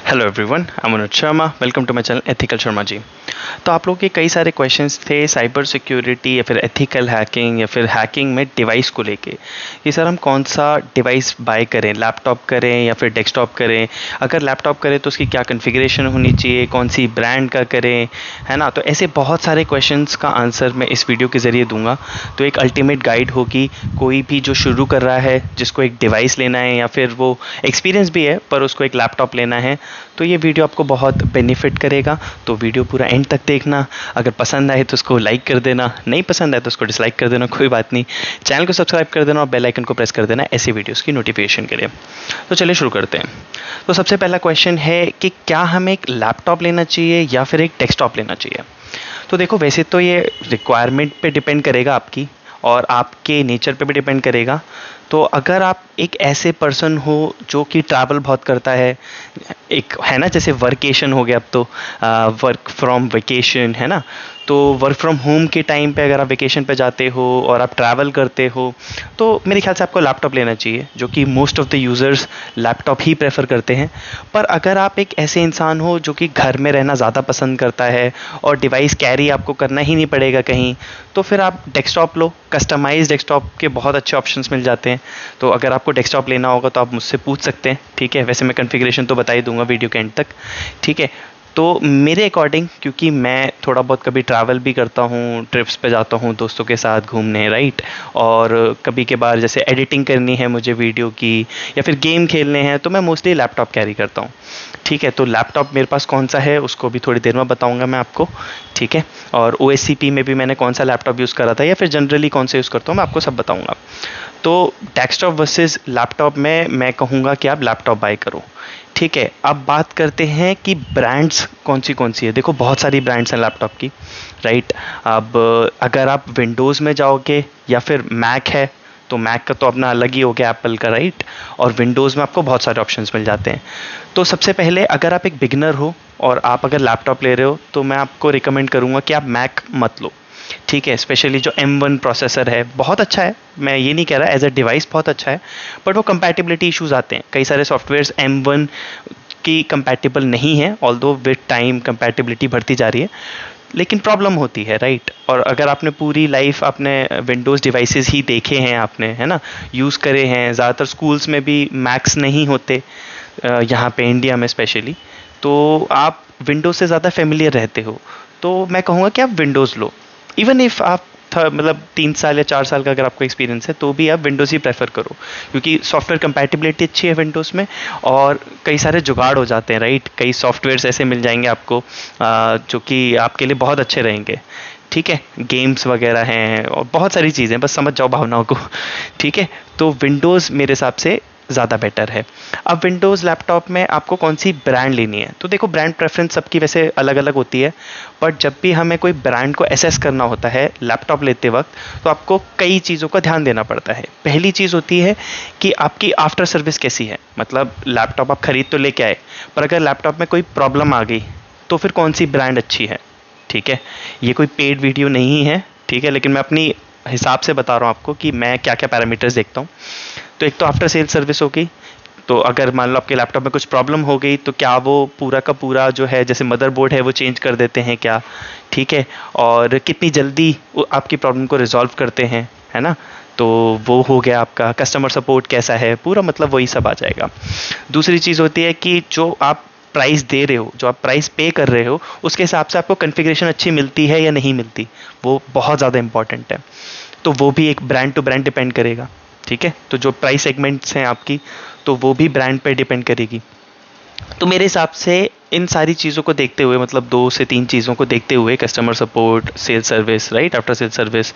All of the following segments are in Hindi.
Hello everyone, I am Anuj Sharma. Welcome to my channel ethical Sharma ji. तो आप लोगों के कई सारे क्वेश्चंस थे साइबर सिक्योरिटी या फिर एथिकल हैकिंग या फिर हैकिंग में डिवाइस को लेके कि सर हम कौन सा डिवाइस बाय करें, लैपटॉप करें या फिर डेस्कटॉप करें। अगर लैपटॉप करें तो उसकी क्या कॉन्फ़िगरेशन होनी चाहिए, कौन सी ब्रांड का करें, है ना। तो ऐसे बहुत सारे क्वेश्चंस का आंसर मैं इस वीडियो के ज़रिए दूंगा। तो एक अल्टीमेट गाइड होगी कोई भी जो शुरू कर रहा है, जिसको एक डिवाइस लेना है या फिर वो एक्सपीरियंस भी है पर उसको एक लैपटॉप लेना है, तो ये वीडियो आपको बहुत बेनिफिट करेगा। तो वीडियो पूरा एंड तक देखना। अगर पसंद आए तो उसको लाइक कर देना, नहीं पसंद आए तो उसको डिसलाइक कर देना, कोई बात नहीं। चैनल को सब्सक्राइब कर देना और बेल आइकन को प्रेस कर देना ऐसी वीडियोस की नोटिफिकेशन के लिए। तो चलिए शुरू करते हैं। तो सबसे पहला क्वेश्चन है कि क्या हमें एक लैपटॉप लेना चाहिए या फिर एक डेस्कटॉप लेना चाहिए। तो देखो, वैसे तो ये रिक्वायरमेंट पे डिपेंड करेगा आपकी और आपके नेचर पे भी डिपेंड करेगा। तो अगर आप एक ऐसे पर्सन हो जो कि ट्रैवल बहुत करता है, एक है ना, जैसे वर्केशन हो गया अब तो, वर्क फ्रॉम वेकेशन है ना। तो वर्क फ्रॉम होम के टाइम पे अगर आप वेकेशन पे जाते हो और आप ट्रैवल करते हो तो मेरे ख्याल से आपको लैपटॉप लेना चाहिए, जो कि most of the users laptop he prefer करते हैं। पर अगर आप एक ऐसे इंसान हो जो कि घर में रहना ज़्यादा पसंद करता है और डिवाइस कैरी आपको करना ही नहीं पड़ेगा कहीं, तो फिर आप डेस्कटॉप लो। कस्टमाइज डेस्कटॉप के बहुत अच्छे ऑप्शंस मिल जाते हैं। तो अगर आपको डेस्कटॉप लेना होगा तो आप मुझसे पूछ सकते हैं, ठीक है। वैसे मैं कॉन्फ़िगरेशन तो बता ही दूंगा वीडियो के एंड तक, ठीक है। तो मेरे अकॉर्डिंग, क्योंकि मैं थोड़ा बहुत कभी ट्रैवल भी करता हूँ, ट्रिप्स पे जाता हूँ दोस्तों के साथ घूमने, राइट। और कभी के बार जैसे एडिटिंग करनी है मुझे वीडियो की या फिर गेम खेलने हैं, तो मैं मोस्टली लैपटॉप कैरी करता हूँ, ठीक है। तो लैपटॉप मेरे पास कौन सा है उसको भी थोड़ी देर में बताऊंगा मैं आपको, ठीक है। और OSCP में भी मैंने कौन सा लैपटॉप यूज़ करा था या फिर जनरली कौन सा यूज़ करता हूँ मैं आपको सब बताऊंगा। तो डेस्कटॉप वर्सेस लैपटॉप में मैं कहूँगा कि आप लैपटॉप बाय करो, ठीक है। अब बात करते हैं कि ब्रांड्स कौन सी है। देखो, बहुत सारी ब्रांड्स हैं लैपटॉप की, राइट। अब अगर आप विंडोज़ में जाओगे या फिर मैक है, तो मैक का तो अपना अलग ही हो गया, एप्पल का, राइट। और विंडोज़ में आपको बहुत सारे ऑप्शंस मिल जाते हैं। तो सबसे पहले अगर आप एक बिगिनर हो और आप अगर लैपटॉप ले रहे हो तो मैं आपको रिकमेंड करूँगा कि आप मैक मत लो, ठीक है। स्पेशली जो M1 प्रोसेसर है बहुत अच्छा है, मैं ये नहीं कह रहा, एज अ डिवाइस बहुत अच्छा है, बट वो कंपैटिबिलिटी इश्यूज आते हैं। कई सारे सॉफ्टवेयर्स M1 की कंपैटिबल नहीं है, ऑल्दो विद टाइम कंपैटिबिलिटी बढ़ती जा रही है, लेकिन प्रॉब्लम होती है, राइट। और अगर आपने पूरी लाइफ आपने विंडोज़ डिवाइसेस ही देखे हैं, आपने, है ना, यूज़ करे हैं, ज़्यादातर स्कूल्स में भी मैक्स नहीं होते यहाँ पे इंडिया में स्पेशली, तो आप विंडोज़ से ज़्यादा फेमिलियर रहते हो, तो मैं कहूँगा कि आप विंडोज़ लो। इवन इफ़ आप मतलब 3 साल या 4 साल का अगर आपको एक्सपीरियंस है तो भी आप विंडोज़ ही प्रेफर करो, क्योंकि सॉफ्टवेयर कंपैटिबिलिटी अच्छी है विंडोज़ में और कई सारे जुगाड़ हो जाते हैं, राइट। कई सॉफ्टवेयर्स ऐसे मिल जाएंगे आपको जो कि आपके लिए बहुत अच्छे रहेंगे, ठीक है। गेम्स वगैरह हैं और बहुत सारी चीज़ें, बस समझ जाओ भावनाओं को, ठीक है। तो विंडोज़ मेरे हिसाब से ज़्यादा बेटर है। अब विंडोज़ लैपटॉप में आपको कौन सी ब्रांड लेनी है, तो देखो, ब्रांड प्रेफरेंस सबकी वैसे अलग अलग होती है, बट जब भी हमें कोई ब्रांड को एसेस करना होता है लैपटॉप लेते वक्त, तो आपको कई चीज़ों का ध्यान देना पड़ता है। पहली चीज़ होती है कि आपकी आफ्टर सर्विस कैसी है। मतलब लैपटॉप आप खरीद तो लेके आए, पर अगर लैपटॉप में कोई प्रॉब्लम आ गई तो फिर कौन सी ब्रांड अच्छी है, ठीक है। ये कोई पेड वीडियो नहीं है, ठीक है, लेकिन मैं अपनी हिसाब से बता रहा हूँ आपको कि मैं क्या क्या पैरामीटर्स देखता हूँ। तो एक तो आफ्टर सेल सर्विस होगी। तो अगर मान लो आपके लैपटॉप में कुछ प्रॉब्लम हो गई तो क्या वो पूरा का पूरा जो है, जैसे मदरबोर्ड है, वो चेंज कर देते हैं क्या, ठीक है। और कितनी जल्दी वो आपकी प्रॉब्लम को रिजॉल्व करते हैं, है ना। तो वो हो गया आपका कस्टमर सपोर्ट कैसा है पूरा, मतलब वही सब आ जाएगा। दूसरी चीज़ होती है कि जो आप प्राइस दे रहे हो, जो आप प्राइस पे कर रहे हो, उसके हिसाब से आपको कॉन्फ़िगरेशन अच्छी मिलती है या नहीं मिलती, वो बहुत ज़्यादा इंपॉर्टेंट है। तो वो भी एक ब्रांड टू ब्रांड डिपेंड करेगा, ठीक है। तो जो प्राइस सेगमेंट्स हैं आपकी, तो वो भी ब्रांड पे डिपेंड करेगी। तो मेरे हिसाब से इन सारी चीज़ों को देखते हुए, मतलब 2 से 3 चीज़ों को देखते हुए, customer support, sale service, right, after sale service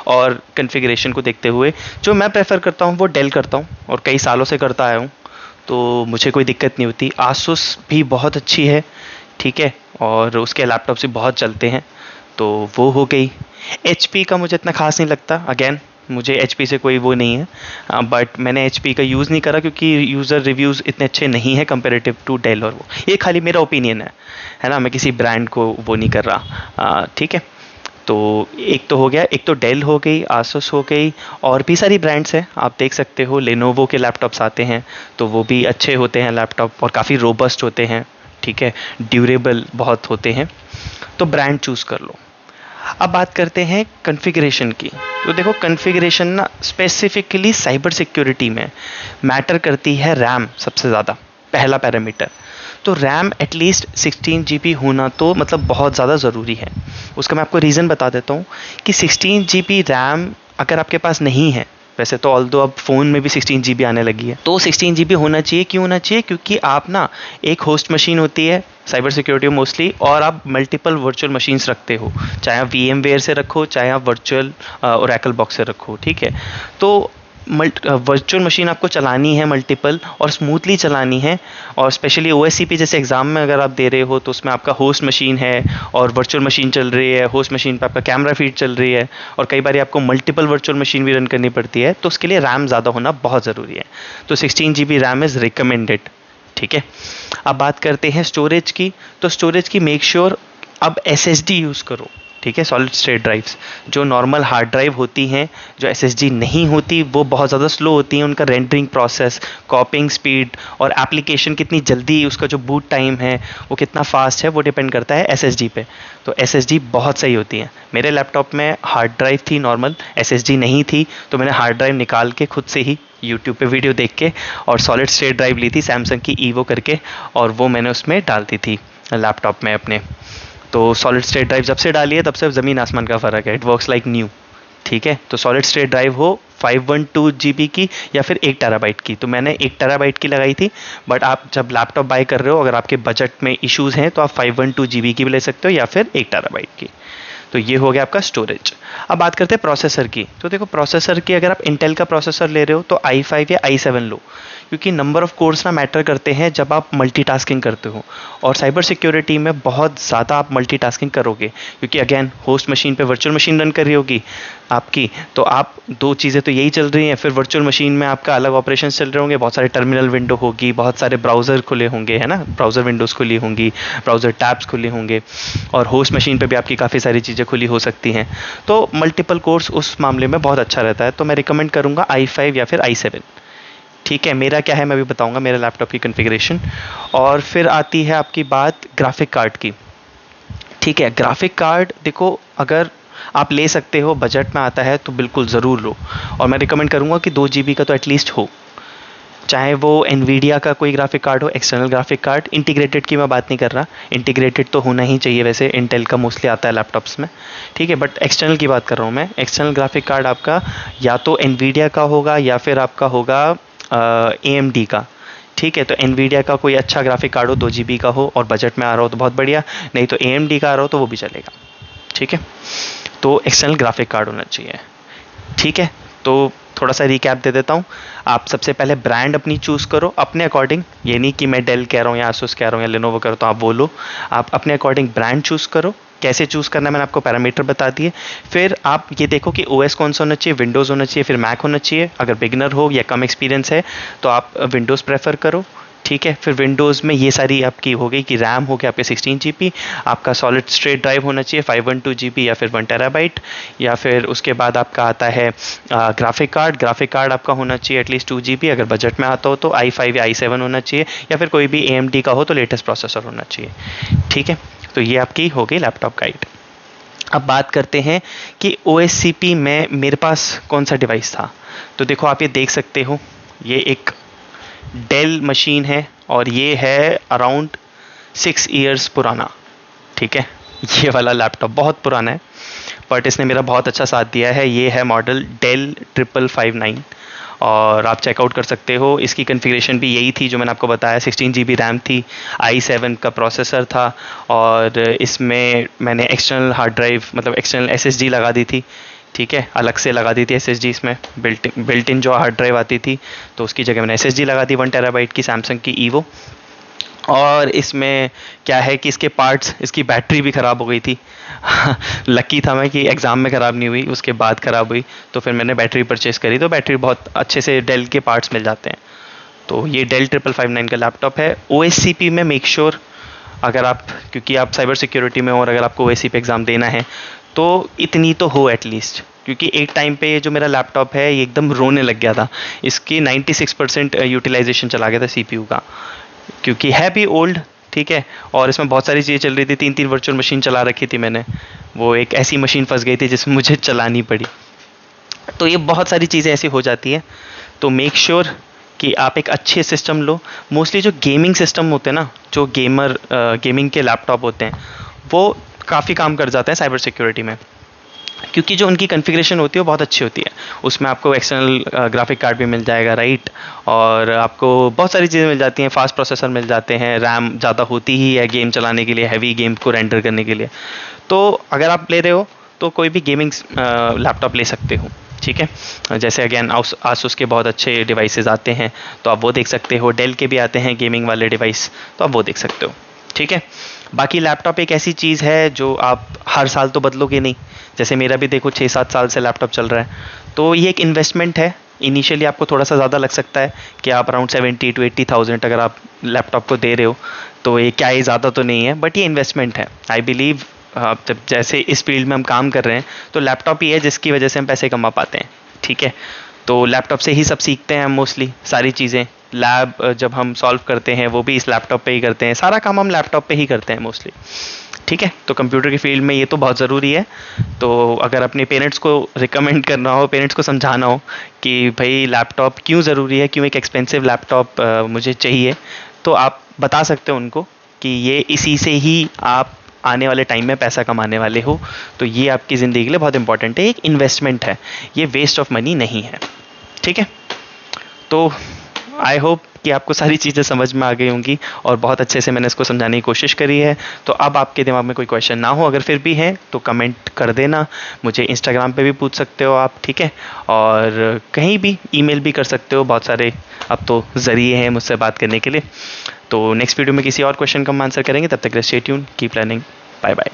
और कॉन्फ़िगरेशन को देखते हुए, जो मैं प्रेफर करता हूँ वो डेल करता हूँ और कई सालों से करता आया हूँ, तो मुझे कोई दिक्कत नहीं होती। आसूस भी बहुत अच्छी है, ठीक है, और उसके लैपटॉप्स भी बहुत चलते हैं, तो वो हो गई। HP का मुझे इतना खास नहीं लगता, अगेन मुझे HP से कोई वो नहीं है, बट मैंने HP का यूज़ नहीं करा क्योंकि यूज़र रिव्यूज़ इतने अच्छे नहीं हैं कंपेरेटिव टू डेल। और वो ये खाली मेरा ओपिनियन है ना, मैं किसी ब्रांड को वो नहीं कर रहा, ठीक है। तो एक तो हो गया, एक तो डेल हो गई, आसूस हो गई, और भी सारी ब्रांड्स हैं, आप देख सकते हो। लेनोवो के लैपटॉप्स आते हैं तो वो भी अच्छे होते हैं लैपटॉप और काफ़ी रोबस्ट होते हैं, ठीक है, ड्यूरेबल बहुत होते हैं, तो ब्रांड चूज़ कर लो। अब बात करते हैं कॉन्फ़िगरेशन की। तो देखो कॉन्फ़िगरेशन ना स्पेसिफिकली साइबर सिक्योरिटी में मैटर करती है रैम सबसे ज़्यादा, पहला पैरामीटर। तो रैम एटलीस्ट 16 GB होना तो मतलब बहुत ज़्यादा ज़रूरी है। उसका मैं आपको रीज़न बता देता हूँ कि 16 GB रैम अगर आपके पास नहीं है, वैसे तो ऑल्दो अब फ़ोन में भी 16 GB आने लगी है, तो 16 GB होना चाहिए। क्यों होना चाहिए? क्योंकि आप ना एक होस्ट मशीन होती है साइबर सिक्योरिटी मोस्टली, और आप मल्टीपल वर्चुअल मशीन्स रखते हो, चाहे आप VMware से रखो, चाहे आप वर्चुअल ओरेकल बॉक्स से रखो, ठीक है। तो वर्चुअल मशीन आपको चलानी है मल्टीपल और स्मूथली चलानी है, और स्पेशली OSCP जैसे एग्ज़ाम में अगर आप दे रहे हो तो उसमें आपका होस्ट मशीन है और वर्चुअल मशीन चल रही है, होस्ट मशीन पे आपका कैमरा फीड चल रही है, और कई बार आपको मल्टीपल वर्चुअल मशीन भी रन करनी पड़ती है, तो उसके लिए रैम ज़्यादा होना बहुत ज़रूरी है। तो 16 GB रैम इज़ रिकमेंडेड, ठीक है। अब बात करते हैं स्टोरेज की। तो स्टोरेज की मेक श्योर अब SSD यूज़ करो, ठीक है, सॉलिड स्टेट ड्राइव्स। जो नॉर्मल हार्ड ड्राइव होती हैं, जो SSD नहीं होती, वो बहुत ज़्यादा स्लो होती हैं। उनका रेंडरिंग प्रोसेस, कॉपिंग स्पीड और एप्लीकेशन कितनी जल्दी, उसका जो बूट टाइम है वो कितना फास्ट है, वो डिपेंड करता है SSD पे। तो SSD बहुत सही होती है। मेरे लैपटॉप में हार्ड ड्राइव थी नॉर्मल, SSD नहीं थी, तो मैंने हार्ड ड्राइव निकाल के खुद से ही यूट्यूब पे वीडियो देख के और सॉलिड स्टेट ड्राइव ली थी सैमसंग की EVO करके, और वो मैंने उसमें डाल दी थी लैपटॉप में अपने। तो सॉलिड स्टेट ड्राइव जब से डाली है तब से ज़मीन आसमान का फ़र्क है, इट वर्क्स लाइक न्यू, ठीक है। तो सॉलिड स्टेट ड्राइव हो 512 GB की या फिर 1 TB की, तो मैंने 1 TB की लगाई थी। बट आप जब लैपटॉप बाय कर रहे हो, अगर आपके बजट में इश्यूज़ हैं तो आप 512 GB की भी ले सकते हो या फिर 1 TB की। तो ये हो गया आपका स्टोरेज। अब बात करते हैं प्रोसेसर की। तो देखो प्रोसेसर की, अगर आप इंटेल का प्रोसेसर ले रहे हो तो i5 या i7 लो, क्योंकि नंबर ऑफ कोर्स ना मैटर करते हैं जब आप मल्टीटास्किंग करते हो, और साइबर सिक्योरिटी में बहुत ज़्यादा आप मल्टीटास्किंग करोगे, क्योंकि अगेन होस्ट मशीन पे वर्चुअल मशीन रन कर रही होगी आपकी, तो आप दो चीज़ें तो यही चल रही हैं, फिर वर्चुअल मशीन में आपका अलग ऑपरेशन चल रहे होंगे, बहुत सारे टर्मिनल विंडो होगी, बहुत सारे ब्राउज़र खुले होंगे, है ना, ब्राउज़र विंडोज़ खुली होंगी, ब्राउज़र टैब्स खुले होंगे, और होस्ट मशीन पे भी आपकी काफ़ी सारी चीज़ें खुली हो सकती हैं। तो मल्टीपल कोर्स उस मामले में बहुत अच्छा रहता है। तो मैं रिकमेंड करूँगा i5 या फिर i7, ठीक है। मेरा क्या है मैं भी बताऊंगा, मेरे लैपटॉप की कॉन्फ़िगरेशन। और फिर आती है आपकी बात ग्राफिक कार्ड की, ठीक है। ग्राफिक कार्ड देखो, अगर आप ले सकते हो, बजट में आता है, तो बिल्कुल ज़रूर लो, और मैं रिकमेंड करूँगा कि 2 GB का तो एटलीस्ट हो, चाहे वो एनवीडिया का कोई ग्राफिक कार्ड हो, एक्सटर्नल ग्राफिक कार्ड। इंटीग्रेटेड की मैं बात नहीं कर रहा, इंटीग्रेटेड तो होना ही चाहिए, वैसे इंटेल का मोस्टली आता है लैपटॉप्स में, ठीक है, बट एक्सटर्नल की बात कर रहा हूँ मैं। एक्सटर्नल ग्राफिक कार्ड आपका या तो एनवीडिया का होगा या फिर आपका होगा AMD का, ठीक है। तो एनवीडिया का कोई अच्छा ग्राफिक कार्ड हो, 2 GB का हो और बजट में आ रहा हो तो बहुत बढ़िया, नहीं तो AMD का आ रहा हो तो वो भी चलेगा, ठीक है। तो एक्सटर्नल ग्राफिक कार्ड होना चाहिए, ठीक है। तो थोड़ा सा रिकैप दे देता हूँ। आप सबसे पहले ब्रांड अपनी चूज़ करो अपने अकॉर्डिंग, ये नहीं कि मैं डेल कह रहा हूँ या आसूस कह रहा हूँ या लेनोवो कह रहा हूँ तो आप वो लो। आप अपने अकॉर्डिंग ब्रांड चूज़ करो। कैसे चूज़ करना है मैंने आपको पैरामीटर बता दिए। फिर आप ये देखो कि OS कौन सा होना चाहिए, विंडोज़ होना चाहिए फिर मैक होना चाहिए। अगर बिगनर हो या कम एक्सपीरियंस है तो आप विंडोज़ प्रेफर करो, ठीक है। फिर विंडोज़ में ये सारी आपकी हो गई कि रैम हो गया आपके 16 GB, आपका सॉलिड स्टेट ड्राइव होना चाहिए 512 GB या फिर 1 TB, या फिर उसके बाद आपका आता है ग्राफिक कार्ड। ग्राफिक कार्ड आपका होना चाहिए एटलीस्ट 2 GB, अगर बजट में आता हो तो i5 या i7 होना चाहिए, या फिर कोई भी AMD का हो तो लेटेस्ट प्रोसेसर होना चाहिए, ठीक है। तो ये आपकी हो गई लैपटॉप गाइड। अब बात करते हैं कि OSCP में मेरे पास कौन सा डिवाइस था। तो देखो आप ये देख सकते हो, ये एक डेल मशीन है और ये है अराउंड 6 ईयर्स पुराना, ठीक है। ये वाला लैपटॉप बहुत पुराना है बट इसने मेरा बहुत अच्छा साथ दिया है। ये है मॉडल डेल 5559 और आप चेकआउट कर सकते हो। इसकी कॉन्फ़िगरेशन भी यही थी जो मैंने आपको बताया, 16 GB रैम थी, i7 का प्रोसेसर था, और इसमें मैंने एक्सटर्नल हार्ड ड्राइव मतलब एक्सटर्नल SSD लगा दी थी, ठीक है, अलग से लगा दी थी SSD इसमें, बिल्ट इन जो हार्ड ड्राइव आती थी तो उसकी जगह मैंने SSD लगा दी 1 TB की सैमसंग की EVO। और इसमें क्या है कि इसके पार्ट्स, इसकी बैटरी भी ख़राब हो गई थी लकी था मैं कि एग्ज़ाम में ख़राब नहीं हुई, उसके बाद ख़राब हुई, तो फिर मैंने बैटरी परचेज़ करी। तो बैटरी बहुत अच्छे से डेल के पार्ट्स मिल जाते हैं। तो ये डेल 5559 का लैपटॉप है। OSCP में मेक श्योर अगर आप, क्योंकि आप साइबर सिक्योरिटी में और अगर आपको OSCP एग्ज़ाम देना है तो इतनी तो हो एटलीस्ट, क्योंकि एक टाइम पे ये जो मेरा लैपटॉप है ये एकदम रोने लग गया था। इसकी 96% यूटिलाइजेशन चला गया था CPU का, क्योंकि है भी ओल्ड ठीक है, और इसमें बहुत सारी चीज़ें चल रही थी, 3-3 वर्चुअल मशीन चला रखी थी मैंने। वो एक ऐसी मशीन फंस गई थी जिसमें मुझे चलानी पड़ी। तो ये बहुत सारी चीज़ें ऐसी हो जाती हैं। तो मेक श्योर कि आप एक अच्छे सिस्टम लो। मोस्टली जो गेमिंग सिस्टम होते हैं ना, जो गेमिंग के लैपटॉप होते हैं, वो काफ़ी काम कर जाते हैं साइबर सिक्योरिटी में, क्योंकि जो उनकी कॉन्फ़िगरेशन होती है वो बहुत अच्छी होती है। उसमें आपको एक्सटर्नल ग्राफिक कार्ड भी मिल जाएगा, राइट, और आपको बहुत सारी चीज़ें मिल जाती हैं, फास्ट प्रोसेसर मिल जाते हैं, रैम ज़्यादा होती ही है गेम चलाने के लिए, हैवी गेम को रेंडर करने के लिए। तो अगर आप ले रहे हो तो कोई भी गेमिंग लैपटॉप ले सकते हो, ठीक है। जैसे अगेन आसूस के बहुत अच्छे डिवाइसेस आते हैं, तो आप वो देख सकते हो। डेल के भी आते हैं गेमिंग वाले डिवाइस, तो आप वो देख सकते हो, ठीक है। बाकी लैपटॉप एक ऐसी चीज़ है जो आप हर साल तो बदलोगे नहीं। जैसे मेरा भी देखो 6-7 साल से लैपटॉप चल रहा है, तो ये एक इन्वेस्टमेंट है। इनिशियली आपको थोड़ा सा ज़्यादा लग सकता है कि आप अराउंड 70 to 80,000 अगर आप लैपटॉप को दे रहे हो, तो ये क्या है, ज़्यादा तो नहीं है, बट ये इन्वेस्टमेंट है। आई बिलीव जब जैसे इस फील्ड में हम काम कर रहे हैं, तो लैपटॉप ही है जिसकी वजह से हम पैसे कमा पाते हैं, ठीक है। तो लैपटॉप से ही सब सीखते हैं हम मोस्टली सारी चीज़ें। लैब जब हम सॉल्व करते हैं वो भी इस लैपटॉप पे ही करते हैं, सारा काम हम लैपटॉप पे ही करते हैं मोस्टली, ठीक है। तो कंप्यूटर की फील्ड में ये तो बहुत ज़रूरी है। तो अगर अपने पेरेंट्स को रिकमेंड करना हो, पेरेंट्स को समझाना हो कि भाई लैपटॉप क्यों ज़रूरी है, क्यों एक एक्सपेंसिव लैपटॉप मुझे चाहिए, तो आप बता सकते हो उनको कि ये इसी से ही आप आने वाले टाइम में पैसा कमाने वाले हो। तो ये आपकी ज़िंदगी के लिए बहुत इंपॉर्टेंट है, एक इन्वेस्टमेंट है, ये वेस्ट ऑफ मनी नहीं है, ठीक है। तो आई होप कि आपको सारी चीज़ें समझ में आ गई होंगी और बहुत अच्छे से मैंने इसको समझाने की कोशिश करी है। तो अब आपके दिमाग में कोई क्वेश्चन ना हो, अगर फिर भी है तो कमेंट कर देना। मुझे इंस्टाग्राम पे भी पूछ सकते हो आप, ठीक है, और कहीं भी ईमेल भी कर सकते हो। बहुत सारे अब तो ज़रिए हैं मुझसे बात करने के लिए। तो नेक्स्ट वीडियो में किसी और क्वेश्चन का हम आंसर करेंगे। तब तक stay tune, keep learning, bye bye.